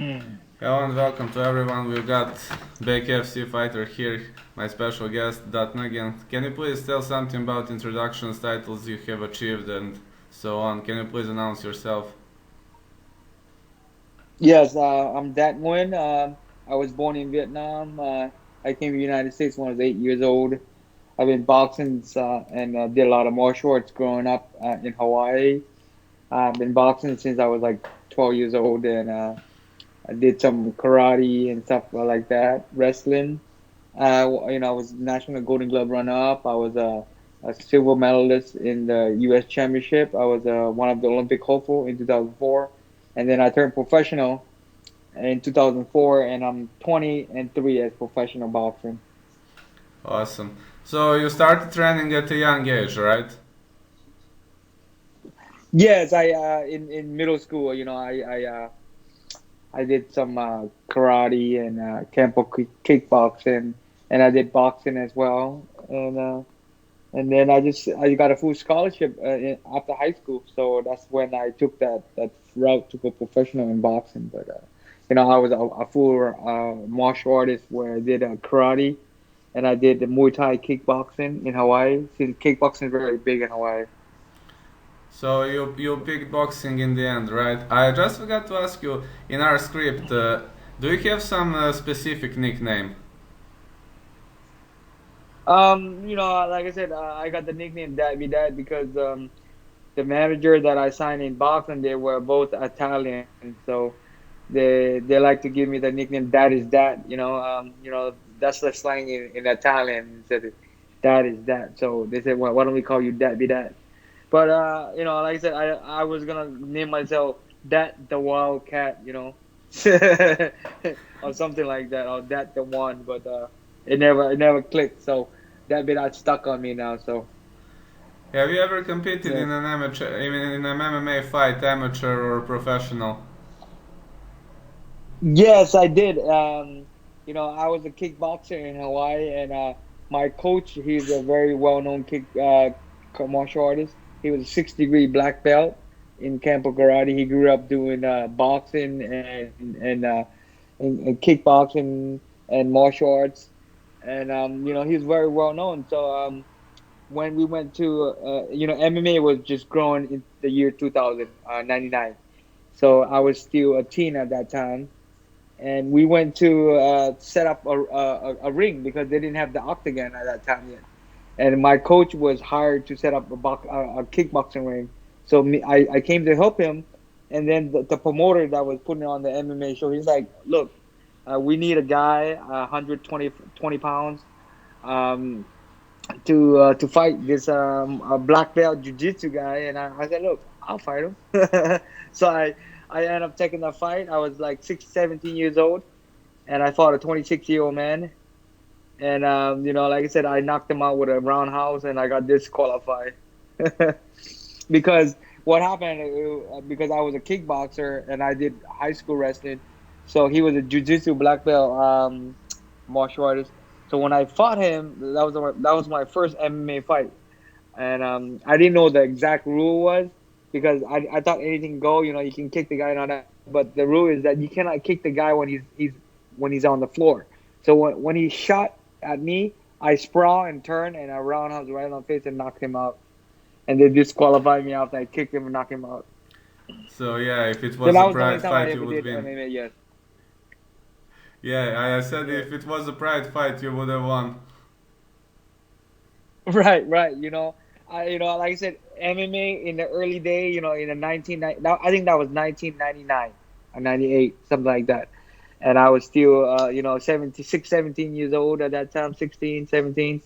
Hello and welcome to everyone. We've got Bkfc fighter here, my special guest Dat Nguyen. Can you please tell something about introductions, titles you have achieved, and so on? Can you please announce yourself? Yes, I'm Dat Nguyen. I was born in Vietnam. I came to the United States when I was 8 years old. I've been boxing and did a lot of martial arts growing up in Hawaii. I've been boxing since I was like 12 years old, and I did some karate and stuff like that, wrestling. I was National Golden Glove runner-up. I was a silver medalist in the U.S. Championship. I was one of the Olympic hopeful in 2004, and then I turned professional in 2004, and I'm 20 and 3 as professional boxing. Awesome. So you started training at a young age, right? Yes, I in middle school, I did some karate and kickboxing, and I did boxing as well, and then I got a full scholarship after high school, so that's when I took that route to go professional in boxing. But I was a full martial artist where I did karate and I did the Muay Thai kickboxing in Hawaii. Since kickboxing is very big in Hawaii. So you picked boxing in the end, right? I just forgot to ask you in our script. Do you have some specific nickname? Like I said, I got the nickname Dad Be Dad because the manager that I signed in boxing, they were both Italian, so they like to give me the nickname Dad is Dad. That's the slang in Italian. Said Dad is Dad. So they said, well, why don't we call you Dad Be Dad? But like I said, I was gonna name myself Dat the Wildcat, or something like that, or Dat the One, but it never clicked. So that bit I stuck on me now. So Have you ever competed yes, in an amateur, I mean, in an MMA fight, amateur or professional? yes, I did. I was a kickboxer in Hawaii, and my coach, he's a very well-known martial artist. He was a 6 degree black belt in Campo Karate. He grew up doing boxing and kickboxing and martial arts, and he was very well known. So when we went to MMA was just growing in the year 2000, 99. So I was still a teen at that time, and we went to set up a ring because they didn't have the octagon at that time yet. And my coach was hired to set up a kickboxing ring. So I came to help him, and then the promoter that was putting on the MMA show, he's like, "Look, we need a guy, 120 pounds, um, to fight this a black belt jiu-jitsu guy." And I said, "Look, I'll fight him." So I ended up taking the fight. I was like 17 years old, and I fought a 26-year-old man. And like I said, I knocked him out with a roundhouse, and I got disqualified because what happened? Because I was a kickboxer and I did high school wrestling, so he was a jiu-jitsu black belt martial artist. So when I fought him, that was my first MMA fight, and I didn't know the exact rule was because I thought anything go, you can kick the guy and all that. But the rule is that you cannot kick the guy when he's on the floor. So when he shot at me, I sprawl and turn and I roundhouse right on the face and knocked him out. And they disqualified me after I kicked him and knocked him out. So yeah, if it So was that a was the only pride time I fight, you ever would did win. MMA. Yes, Yeah, I said yes. if it was a pride fight, you would have won. Right, right. Like I said, MMA in the early day, in the 1990, I think that was 1999 or 98, something like that. And I was still, 76, 17 years old at that time, 16, 17.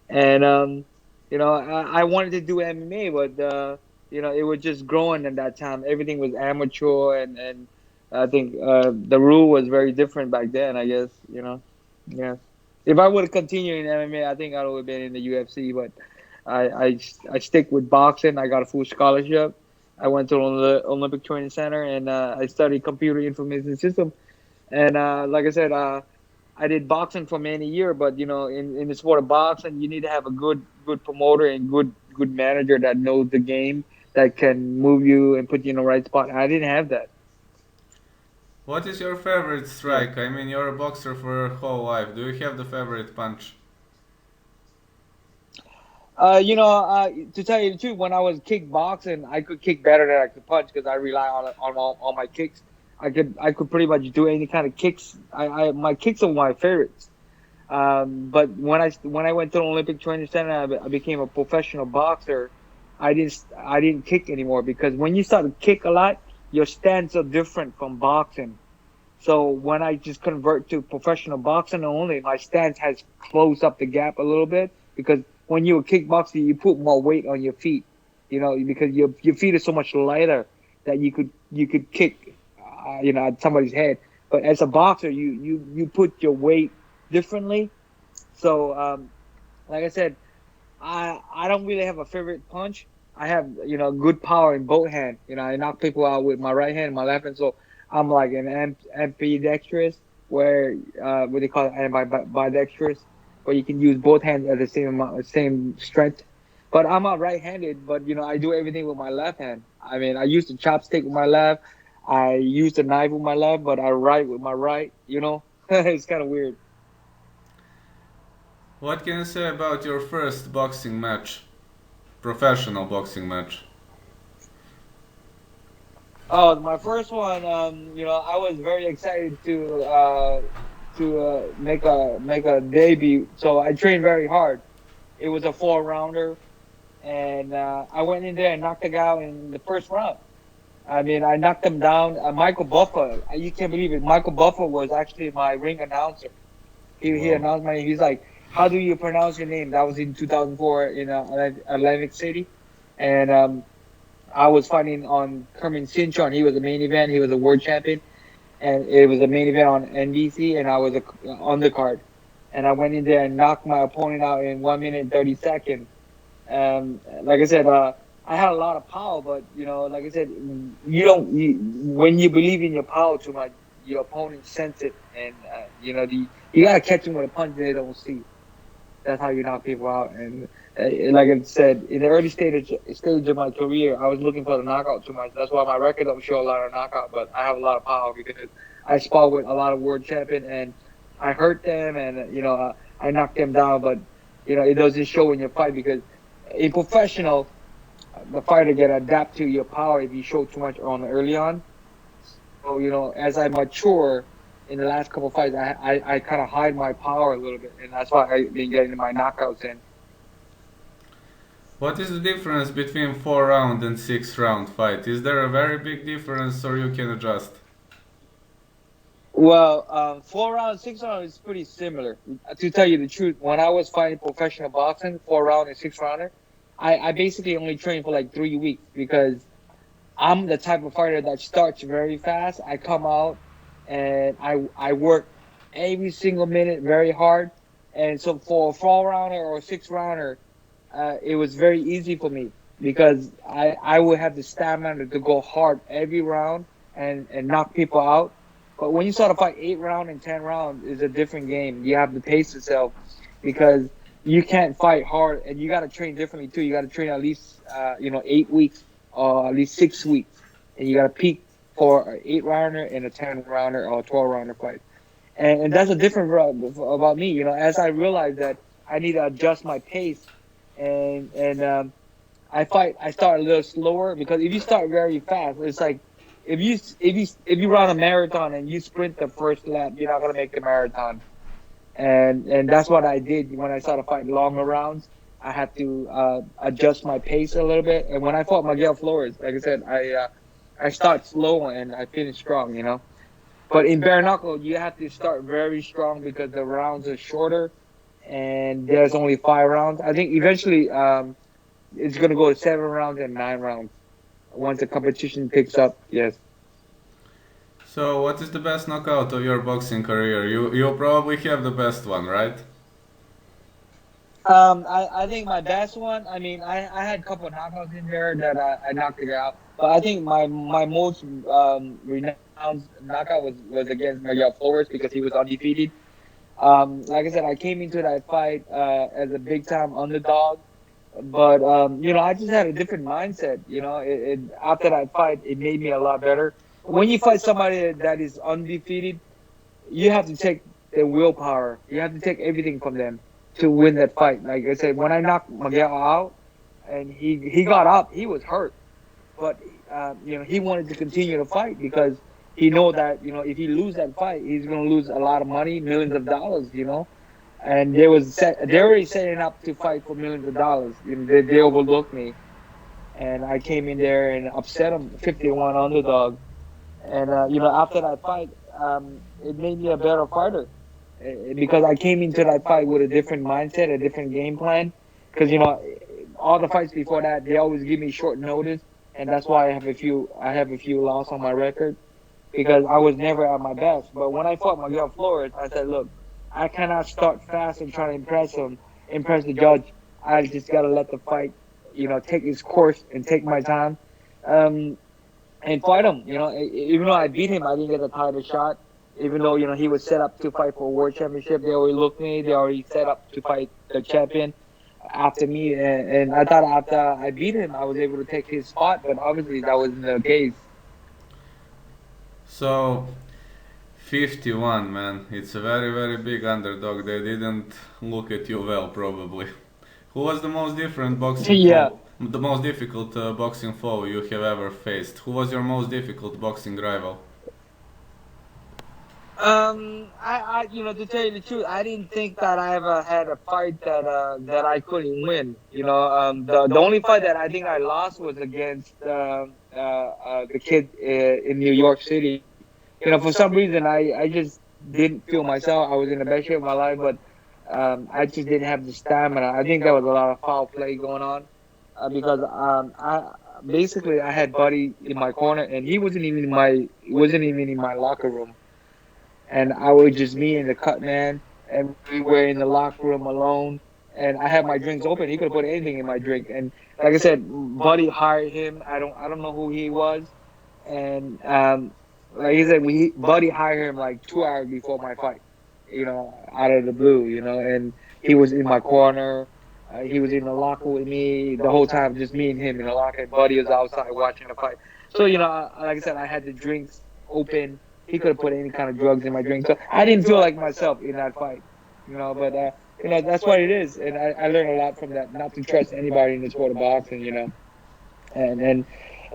And, I wanted to do MMA, but, it was just growing at that time. Everything was amateur, and I think the rule was very different back then, I guess, yeah. If I would have continued in MMA, I think I would have been in the UFC, but I stick with boxing. I got a full scholarship. I went to the Olympic Training Center, and I studied computer information system. And like I said, I did boxing for many years. But in the sport of boxing, you need to have a good promoter and good manager that knows the game, that can move you and put you in the right spot. I didn't have that. What is your favorite Yeah. strike? I mean, you're a boxer for your whole life. Do you have the favorite punch? To tell you the truth, when I was kickboxing, I could kick better than I could punch because I rely on all my kicks. I could pretty much do any kind of kicks. My kicks are my favorites. But when I went to the Olympic Training Center, I became a professional boxer. I didn't kick anymore because when you start to kick a lot, your stance are different from boxing. So when I just convert to professional boxing only, my stance has closed up the gap a little bit because when you're a kickboxer, you put more weight on your feet, because your feet are so much lighter that you could kick, at somebody's head. But as a boxer, you put your weight differently. So like I said, I don't really have a favorite punch. I have good power in both hands. I knock people out with my right hand and my left hand. So I'm like an ambidextrous, where what they call it, ambidextrous, where you can use both hands at the same amount, same strength. But I'm not right-handed, but I do everything with my left hand. I mean, I use the chopstick with my left. I use the knife with my left, but I write with my right. It's kind of weird. What can you say about your first boxing match? Professional boxing match? Oh, my first one. I was very excited to make a debut. So I trained very hard. It was a 4 rounder, and I went in there and knocked the guy out in the first round. I mean, I knocked him down. Michael Buffer, you can't believe it. Michael Buffer was actually my ring announcer. He Wow. announced my name. He's like, "How do you pronounce your name?" That was in 2004 in Atlantic City, and I was fighting on Kermin Sinchon. He was the main event. He was a world champion, and it was a main event on NBC, and I was on the card. And I went in there and knocked my opponent out in 1 minute and 30 seconds. Like I said, I had a lot of power, but like I said, when you believe in your power too much, your opponent sense it, and you gotta catch them with a punch they don't see. That's how you knock people out. And like I said, in the early stage of my career, I was looking for the knockout too much. That's why my record don't show a lot of knockout, but I have a lot of power because I sparred with a lot of world champion, and I hurt them, and I knocked them down. But it doesn't show in your fight because in professional, the fighter can adapt to your power if you show too much on early on. So as I mature in the last couple of fights, I kind of hide my power a little bit, and that's why I've been getting my knockouts in. What is the difference between 4 round and 6 round fight? Is there a very big difference or you can adjust? Well, 4 round, 6 round is pretty similar. To tell you the truth, when I was fighting professional boxing, 4 round and 6 rounder, I basically only trained for like 3 weeks because I'm the type of fighter that starts very fast. I come out and I work every single minute very hard. And so for a 4 rounder or a 6 rounder, it was very easy for me because I would have the stamina to go hard every round and knock people out. But when you start to fight 8 round and 10 round, is a different game. You have to pace yourself because you can't fight hard, and you got to train differently too. You got to train at least 8 weeks or at least 6 weeks, and you got to peak for an 8 rounder and a 10 rounder or a 12 rounder fight. And that's a different about me. As I realized that I need to adjust my pace, and I start a little slower because if you start very fast, it's like if you run a marathon and you sprint the first lap, you're not gonna make the marathon. And that's what I did when I started fighting longer rounds. I had to adjust my pace a little bit. And when I fought Miguel Flores, like I said, I start slow and I finish strong. But in bare knuckle, you have to start very strong because the rounds are shorter, and there's only 5 rounds. I think eventually it's gonna go to 7 rounds and 9 rounds once the competition picks up. Yes. So, what is the best knockout of your boxing career? You probably have the best one, right? I think my best one. I mean, I had a couple of knockouts in there that I knocked it out, but I think my most renowned knockout was against Miguel Flores because he was undefeated. Like I said, I came into that fight as a big time underdog, but I just had a different mindset. After that fight, it made me a lot better. when you fight somebody that is undefeated, you have to take their willpower. You have to take everything from them to win that fight. Like I said, when I knocked Miguel out and he got up, he was hurt, but he wanted to continue to fight because he know that if he lose that fight, he's gonna lose a lot of money, millions of dollars. And they already setting up to fight for millions of dollars. They overlooked me, and I came in there and upset them, 51 underdog. And after that fight, it made me a better fighter because I came into that fight with a different mindset, a different game plan. Because all the fights before that, they always give me short notice, and that's why I have a few loss on my record because I was never at my best. But when I fought Miguel Flores, I said, look, I cannot start fast and try to impress the judge. I just gotta let the fight, take its course and take my time. Um, and fight him. Even though I beat him, I didn't get a title shot. Even though he was set up to fight for a world championship, they already looked me. They already set up to fight the champion after me, and I thought after I beat him, I was able to take his spot. But obviously, that wasn't the case. So 51, man. It's a very, very big underdog. They didn't look at you well, probably. Who was the most different boxing Yeah. foe, the most difficult boxing foe you have ever faced? Who was your most difficult boxing rival? To tell you the truth, I didn't think that I ever had a fight that I couldn't win. The only fight that I think I lost was against the kid in New York City. For some reason, I just didn't feel myself. I was in the best shape of my life, but I just didn't have the stamina. I think there was a lot of foul play going on because I basically I had Buddy in my corner, and he wasn't even in my locker room, and I was just me and the cut man, and we were in the locker room alone. And I had my drinks open. He could have put anything in my drink. And like I said, Buddy hired him. I don't know who he was. And like I said, we Buddy hired him like 2 hours before my fight. Out of the blue. And he was in my corner. He was in the locker with me the whole time, just me and him in the locker. And Buddy was outside watching the fight. So like I said, I had the drinks open. He could have put any kind of drugs in my drink. So I didn't feel like myself in that fight. But that's what it is. And I learned a lot from that, not to trust anybody in the sport of boxing. And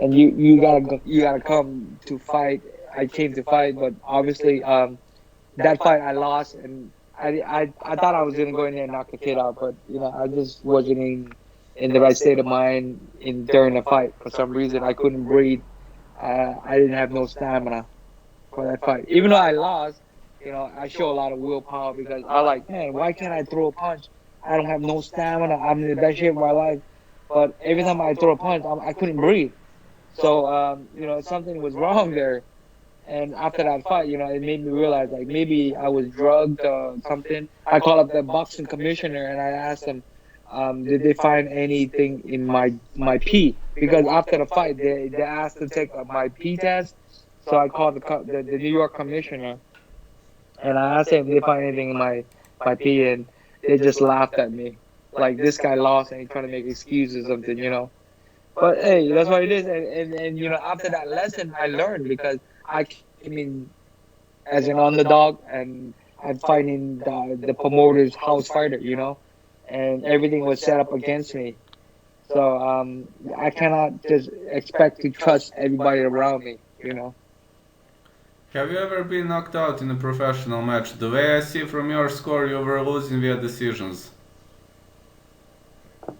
and you gotta come to fight. I came to fight, but obviously that fight I lost, and I thought I was gonna go in there and knock the kid out, but I just wasn't in the right state of mind in during the fight. For some reason, I couldn't breathe. I didn't have no stamina for that fight. Even though I lost, I show a lot of willpower because I like, man, why can't I throw a punch? I don't have no stamina. I'm in the best shape of my life, but every time I throw a punch, I couldn't breathe. So something was wrong there. And after that fight, it made me realize like maybe I was drugged or something. I called up the boxing commissioner and I asked them, did they find anything in my pee? Because after the fight, they asked to take my pee test. So I called the New York commissioner and I asked him if they find anything in my pee, and they just laughed at me. Like this guy lost and he trying to make excuses or something. But hey, that's what it is. And after that lesson, I learned because I came in as an underdog and I'm fighting the promoter's house fighter. And everything was set up against me. So I cannot just expect to trust everybody around me. Have you ever been knocked out in a professional match? The way I see from your score, you were losing via decisions.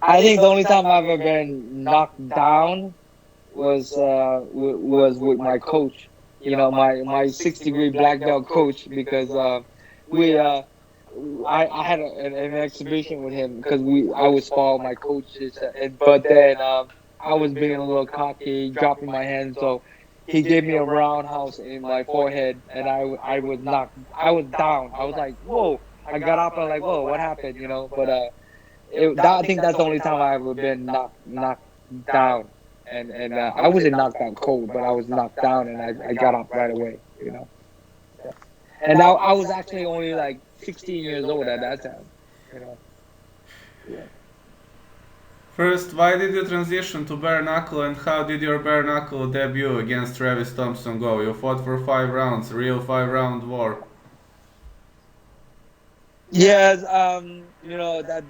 I think the only time I've ever been knocked down was with my coach. My 6 degree black belt coach because we I had an exhibition with him because I was following my coaches, but then I was being a little cocky, dropping my hands, so he gave me a roundhouse in my forehead, and I was knocked. I was down. I was like, whoa. I got up and like, whoa, what happened? But I think that's the only time I ever been knocked down. And I wasn't knocked out cold, but I was knocked down, and I got up right away. Yeah. And I was actually only like 16 years old at that time. You know. Yeah. First, why did you transition to bare knuckle, and how did your bare knuckle debut against Travis Thompson go? You fought for 5 rounds, real 5 round war. Yes, that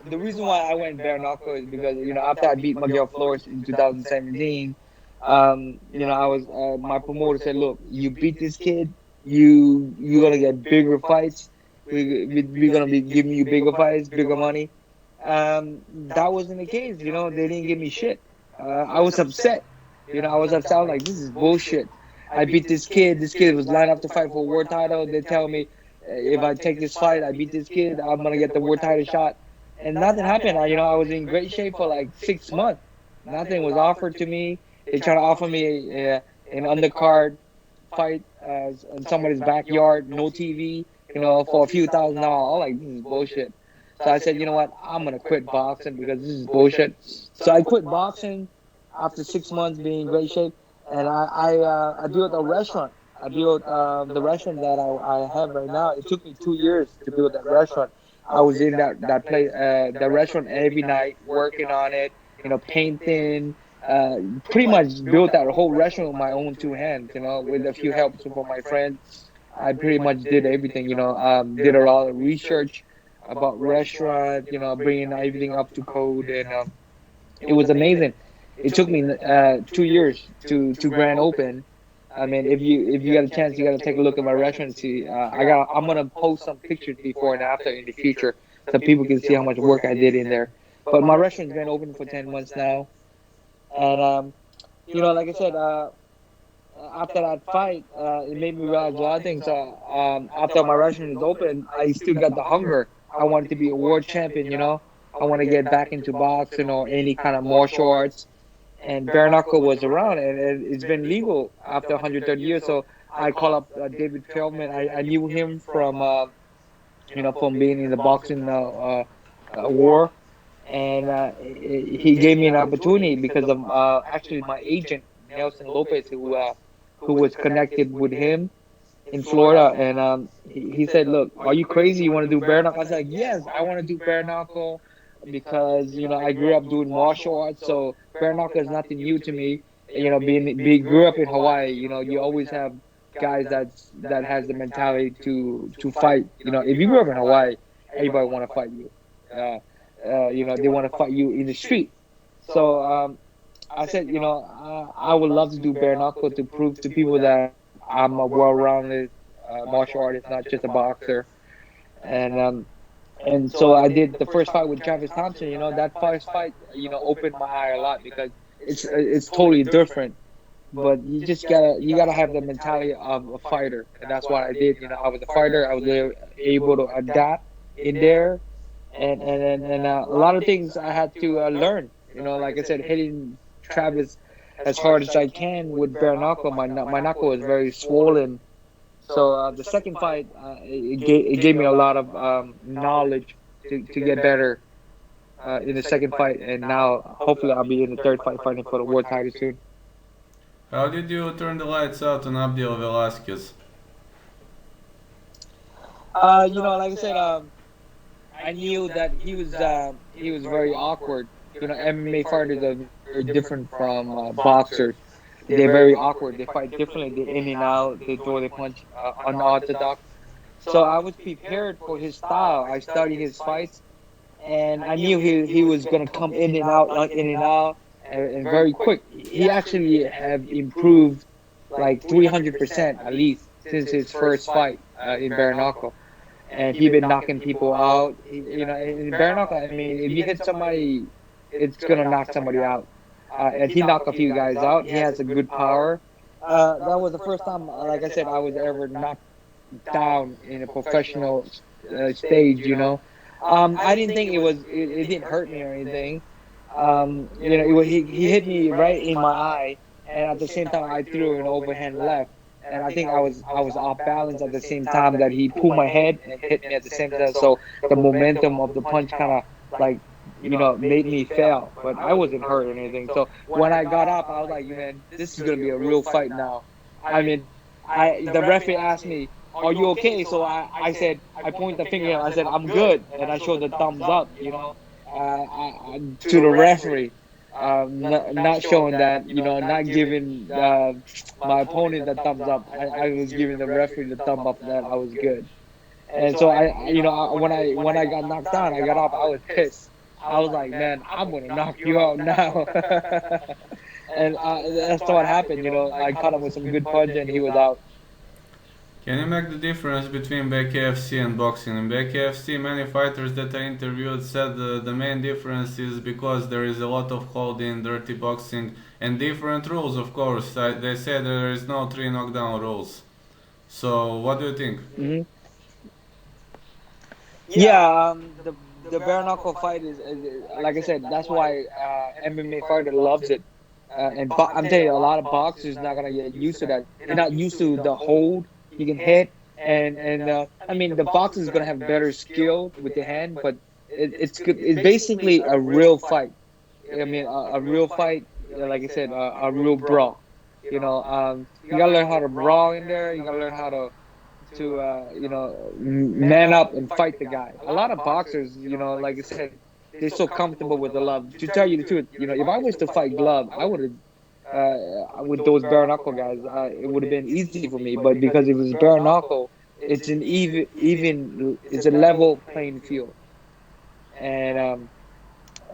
the reason why I went bare knuckle is because after I beat Miguel Flores in 2017, I was my promoter said, look, you beat this kid, you're gonna get bigger fights. We're gonna be giving you bigger fights, bigger money. That wasn't the case. They didn't give me shit. I was upset. I was upset. I was like, this is bullshit. I beat this kid. This kid was lined up to fight for a world title. They tell me if I take this fight, I beat this kid, I'm gonna get the world title shot. And nothing happened. I was in great shape for like 6 months. Nothing was offered to me. They tried to offer me an undercard fight in somebody's backyard, no TV, for a few $1,000s. I'm like, this is bullshit. So I said, you know what? I'm gonna quit boxing because this is bullshit. So I quit boxing after 6 months being in great shape, and I built a restaurant. I built the restaurant that I have right now. It took me 2 years to build that restaurant. I was in that place, the restaurant every night, working on it. Painting. Pretty much built that whole restaurant with my own two hands. With a few helps from my friends. I pretty much did everything. Did a lot of research about restaurant. Bringing everything up to code, and it was amazing. It took me 2 years to grand open. I mean, if you get a chance, you got to take a look at my restaurant. And see, I'm gonna post some pictures before and after in the future, so people can see how much work I did in there. But my restaurant's been open for 10 months now, and like I said, after that fight, it made me realize a lot of things. After my restaurant is open, I still got the hunger. I wanted to be a world champion. I want to get back into boxing or any kind of martial arts. And bare knuckle was around, and it's been legal after 130 years. So I call up David Feldman. I knew him from being in the boxing war, and he gave me an opportunity because of actually my agent Nelson Lopez, who was connected with him in Florida, and he said, "Look, are you crazy? You want to do bare knuckle?" I was like, "Yes, I want to do bare knuckle because I grew up doing martial arts, so bare knuckle is nothing new to me. Being grew up in Hawaii, you always have guys that has the mentality to fight. If you grew up in Hawaii, everybody want to fight you. Uh, they want to fight you in the street. So I said, I would love to do bare knuckle to prove to people that I'm a well-rounded martial artist, not just a boxer. And so I did the first fight with Travis Thompson. That first fight, opened my eye a lot because it's totally different. But you gotta have the mentality of a fighter, and that's what I did. I was a fighter. I was able to adapt in there, and a lot of things I had to learn. Like I said, hitting Travis as hard as I can with bare knuckle. My knuckle is very swollen. So the second fight, it gave me a lot of knowledge to get better in the second fight, and now hopefully I'll be in the third fight fighting for the world title soon. How did you turn the lights out on Abdiel Velasquez? Like I said, I knew that he was very awkward. MMA fighters are very different from boxers. They're very awkward. They fight differently. They in and out. They throw their punch unorthodox. So I was prepared for his style. I studied his fights, and I knew he was gonna come in and out, and very quick. He actually have improved like 300% at least since his first fight in bare knuckle, and he been knocking people out. In bare knuckle, I mean, if you hit somebody, it's gonna knock somebody out. And he knocked a few guys out. He has a good power. That was the first time, like I said, I was ever knocked down in a professional stage. I didn't think it didn't hurt me or anything. He hit me right in my eye, and at the same time I threw an overhand left, and I think I was off balance at the same time that he pulled my head and hit me at the same time. So the momentum of the punch kind of like made me fail, but I wasn't hurt or anything. So when I got up, I was like, man, this is gonna be a real fight now. I mean, the referee asked me, "Are you okay?" So I said, I point the finger. I said, "I'm good," and I showed the thumbs up. to the referee, not showing that, not giving my opponent the thumbs up. I was giving the referee the thumb up that I was good. And so when I got knocked down, I got up. I was pissed. I was like, man, I'm gonna knock you out now. And that's what happened. I caught him with some good punch, and he was out. Can you make the difference between Bkfc and boxing? In Bkfc, many fighters that I interviewed said the main difference is because there is a lot of holding, dirty boxing, and different rules, of course. They say there is no three knockdown rules. So, what do you think? Hmm. Yeah, the bare knuckle fight is like I said. That's why MMA fighter loves it. I'm telling you, a lot of boxers not gonna get used to that. They're not used to the hold you can hit, and I mean the boxer is gonna have better skill with the hand, but it's good. It's basically a real fight. I mean, a real fight, like I said, a real brawl. You gotta learn how to brawl in there. You gotta learn how to man up and fight the guy. A lot of boxers, like I said, they're so comfortable with the glove. To tell you the truth, if I was to fight glove, I would have with those bare knuckle guys. It would have been easy for me, but because it was bare knuckle, it's an it's a level playing field. And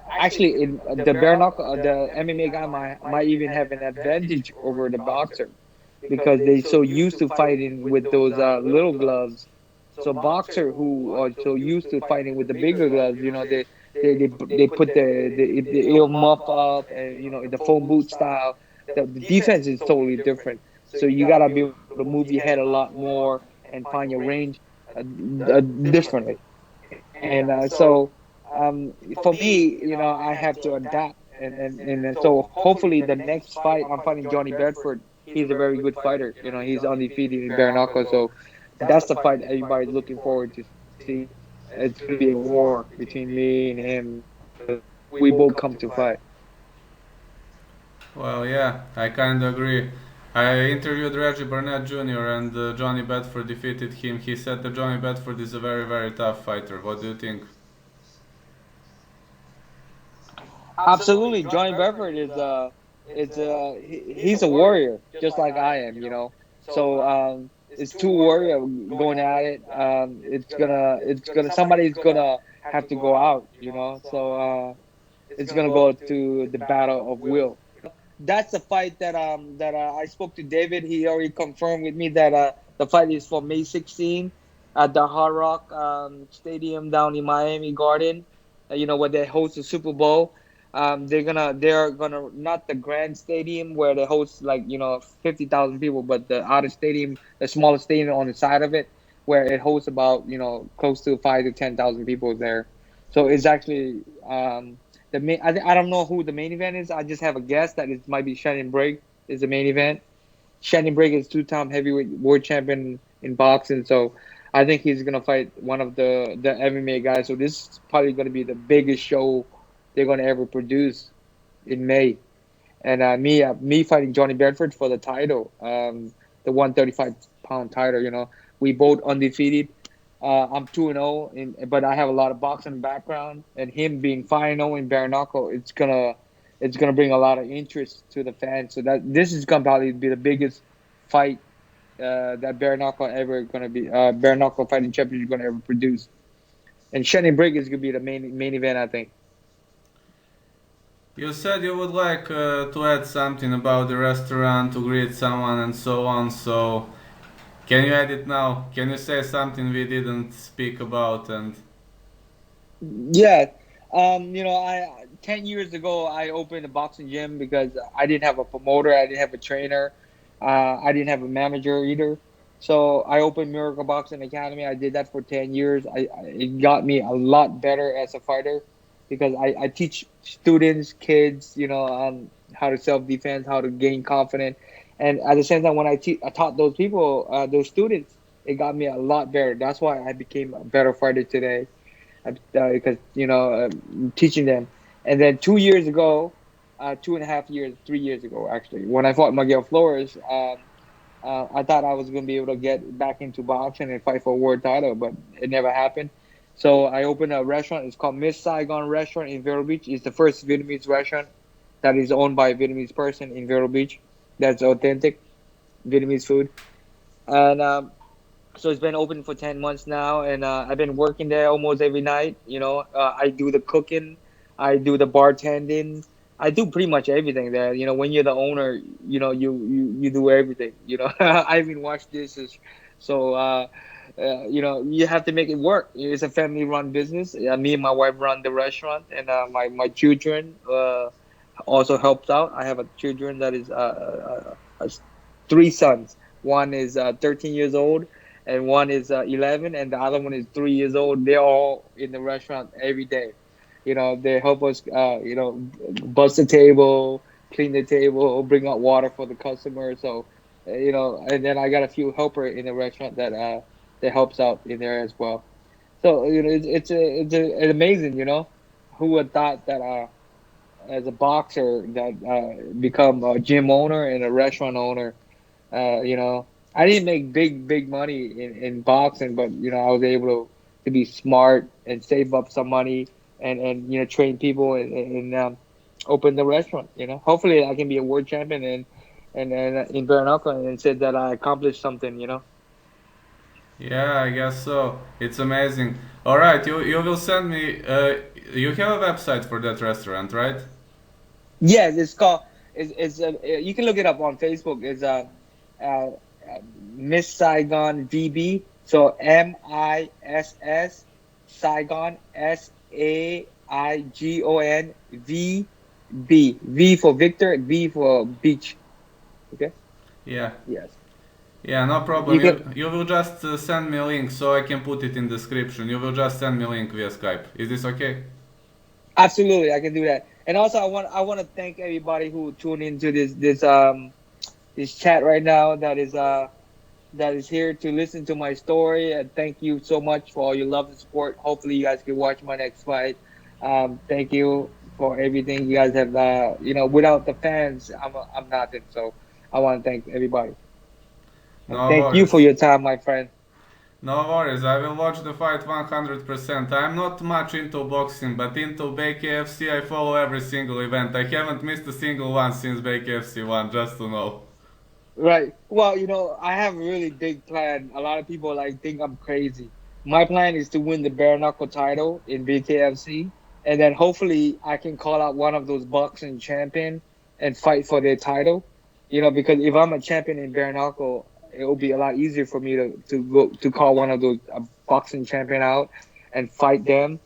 actually, the bare knuckle, the MMA guy might even have an advantage over the boxer because they're so used to fighting with those little gloves. So boxer who are so used to fighting with the bigger gloves, they put the eel muff up and the foam boot style. The defense is totally different. So you gotta be able to move your head a lot more and find your range differently. And for me, I have to adapt. And so hopefully the next fight I'm fighting Johnny Bedford. He's a very good fighter. He's undefeated in bare knuckle. So that's the fight everybody's looking forward to see. It's gonna be a war between me and him because we both come to fight. Well, yeah, I kinda agree. I interviewed Reggie Barnett Jr. and Johnny Bedford defeated him. He said that Johnny Bedford is a very, very tough fighter. What do you think? Absolutely, Johnny Bedford he's a warrior just like I am. So it's two warrior going at it. It's gonna somebody's gonna have to go out. So it's gonna go to the battle of will. That's the fight that I spoke to David. He already confirmed with me that the fight is for May 16 at the Hard Rock Stadium down in Miami Garden. Where they host the Super Bowl. They're gonna not the grand stadium where they host like 50,000 people, but the outer stadium, the smaller stadium on the side of it, where it hosts about close to 5 to 10,000 people there. So it's actually the main. I don't know who the main event is. I just have a guess that it might be Shannon Brigg is the main event. Shannon Brigg is two-time heavyweight world champion in boxing, so I think he's gonna fight one of the MMA guys. So this is probably gonna be the biggest show they're gonna ever produce in May. And me fighting Johnny Bedford for the title, the 135-pound title. We both undefeated. I'm 2-0, but I have a lot of boxing background, and him being 5-0 in bare knuckle, it's gonna bring a lot of interest to the fans. So that this is gonna probably be the biggest fight that bare knuckle fighting champion is gonna ever produce. And Shannon Brigg is gonna be the main event, I think. You said you would like to add something about the restaurant, to greet someone, and so on. So, can you add it now? Can you say something we didn't speak about? And Yeah. I 10 years ago I opened a boxing gym because I didn't have a promoter, I didn't have a trainer, I didn't have a manager either. So I opened Miracle Boxing Academy. I did that for 10 years. It got me a lot better as a fighter because I teach students, kids, how to self defense, how to gain confidence, and at the same time when I taught those people, those students, it got me a lot better. That's why I became a better fighter today because teaching them. And then 2 years ago, 2.5 years, 3 years ago actually, when I fought Miguel Flores, I thought I was gonna be able to get back into boxing and fight for a world title, but it never happened. So I opened a restaurant. It's called Miss Saigon Restaurant in Vero Beach. It's the first Vietnamese restaurant that is owned by a Vietnamese person in Vero Beach. That's authentic Vietnamese food. And so it's been open for 10 months now, and I've been working there almost every night. I do the cooking, I do the bartending, I do pretty much everything there. When you're the owner, you do everything. I even wash dishes. So you have to make it work. It's a family run business. Me and my wife run the restaurant, and my children also helps out. I have a children that is three sons. One is 13 years old, and one is 11, and the other one is 3 years old. They're all in the restaurant every day. They help us, bust the table, clean the table, bring out water for the customer. So, and then I got a few helper in the restaurant that helps out in there as well. So, it's amazing. Who would thought that as a boxer that become a gym owner and a restaurant owner. I didn't make big money in boxing, but I was able to be smart and save up some money and train people and open the restaurant. Hopefully I can be a world champion and in bare knuckle and said that I accomplished something. Yeah, I guess so. It's amazing. All right, you will send me. You have a website for that restaurant, right? Yes, it's called. It's you can look it up on Facebook. It's uh, Miss Saigon VB. So MISS Saigon SAIGON VB. V for Victor. V for beach. Okay. Yeah. Yes. Yeah, no problem. You can You will just send me a link so I can put it in description. You will just send me a link via Skype. Is this okay? absolutely. I can do that. And also, I want to thank everybody who tuned into this chat right now. That is here to listen to my story. And thank you so much for all your love and support. Hopefully, you guys can watch my next fight. Thank you for everything you guys have. Without the fans, I'm nothing. So I want to thank everybody and No thank you for worries. your time, my friend. No worries. I will watch the fight 100%. I'm not much into boxing, but into Bkfc I follow every single event. I haven't missed a single one since Bkfc one, just to know. Right. Well, I have a really big plan. A lot of people think I'm crazy. My plan is to win the bare knuckle title in BKFC, and then hopefully I can call out one of those boxing champion and fight for their title. Because if I'm a champion in bare knuckle, it will be a lot easier for me to call one of those boxing champion out and fight them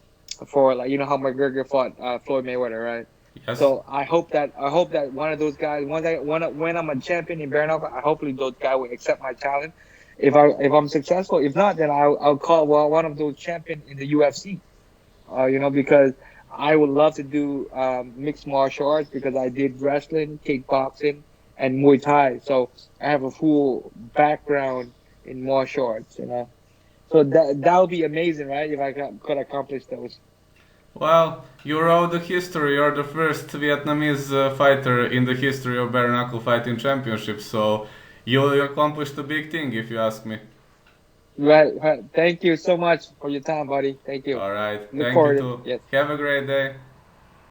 for how McGregor fought Floyd Mayweather, right? Yes? So I hope that one of those guys, when I'm a champion in bare knuckle, I hopefully those guys will accept my challenge. If I'm successful, if not, then I'll call one of those champion in the UFC. Because I would love to do mixed martial arts because I did wrestling, kickboxing, and Muay Thai. So I have a full background in martial arts. So that would be amazing, right? If I could accomplish those. Well, you wrote the history. You're the first Vietnamese fighter in the history of bare knuckle fighting championship, so you accomplished a big thing, if you ask me. Right, right. Thank you so much for your time, buddy. Thank you. Alright, Look thank you forward to too. yes. Have a great day.